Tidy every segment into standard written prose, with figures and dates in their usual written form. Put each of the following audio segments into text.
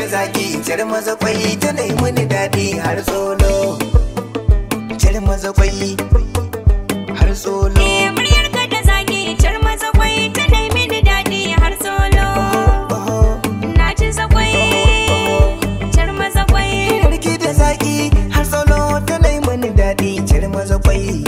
da zaki jar maza kwai ta nai mini daɗi har solo. Jar maza kwai har solo. Muryar ka da zaki jar maza kwai ta nai mini daɗi har solo. Na ci zakwai jar maza kwai. Muryar ki da zaki har solo ta nai mini daɗi jar maza kwai.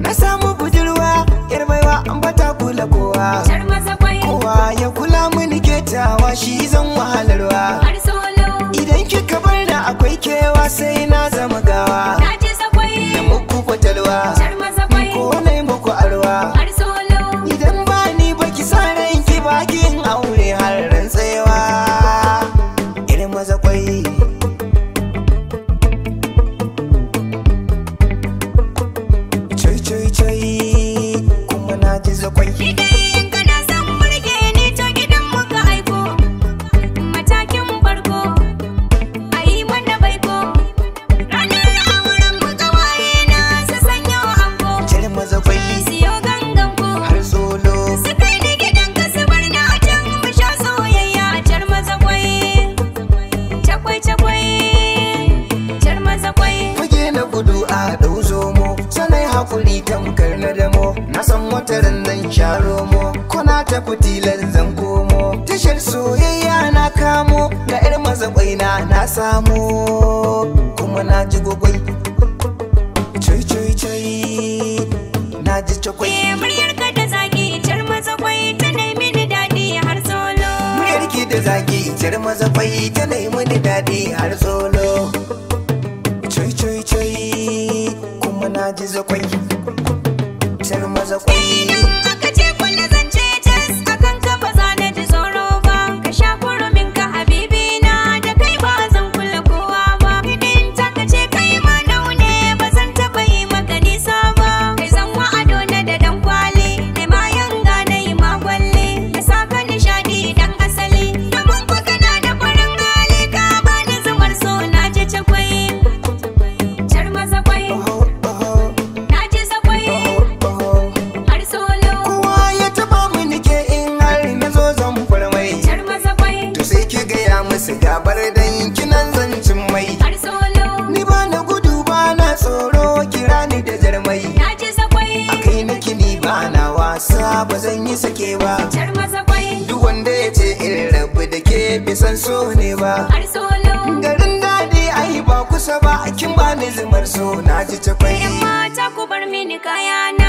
Na samu budurwa yar baiwa an bata kula kowa. Jar maza kwai. Kowa ya kula mini ketawa shi zan wahalarwa. Har solo. Idan kika bar da akwai kewa sai na zama gawa. Na ci zakwai. Da muku kwatalwa. Jar maza kwai. Ko nai muku arwa. Har solo. Idan ba ni baki sa ranki bakin aure har ran tsayawa. Irin maza kwai. Choi choi choi kuma na ji zakwai. Idan kana son burge ni to gidan muka aiko. Matakin farko a yi mana baiko. Ranar auren mu kawaye na su sanyo ango. Irin maza kwai Siyo gangan ko har solo. su kai ni gidan ka su bar na a can mu sha soyayya. Jar maza kwai cakwai cakwai jar maza kwai. Fage na gudu a ɗau zomo sanai hakuri tamkar na damo. Na san wataran zan sha romo kuna ta fitilar zan komo. Tashar soyayya na kamo ga 'yar maza kwaina na samo kuma na ji gwagwai. Choi choi choi na ji cakwai. Muryar ka da zaki jar maza kwai ta nai mini daɗi har solo. Muryar ki da zaki jar maza kwai ta nai mini daɗi har solo. Choi choi choi kuma na ji zakwai. Jar maza kwai. Idan aka ce kulle zance cas akan ka ba za na ji tsoro ba. Ka sha kurumin ka habibi na da kai ba zan kula kowa ba. Idan ta ka ce kai ma naune ba zan taɓa yi maka nisa ba. Kai zan wa ado na da dan kwali da ma yanga na yi ma gwalle. Da saka nishaɗi dan asali domin ku kana da farin hali ka ba da zumar so na ji cakwai. Jar maza kwai Oh oh na ji zakwai oh. har solo. Kowa ya taba mini ke in har na zo zan farmai. Jar maza kwai To sai ki gaya musu gabar dan kinan zancin mai. har solo. Ni ba na gudu ba na tsoro kira ni da jarmai. Na ji zakwai A kai na kini ba na wasa ba zan yi sake ba. jar maza kwai Duk wanda ya ce in rabu da ke bisan so ne ba. har solo. Garin daɗi ai ba kusa ba kin ba ni zumar so na ji ta kwai. Yan mata ku bar mini kayana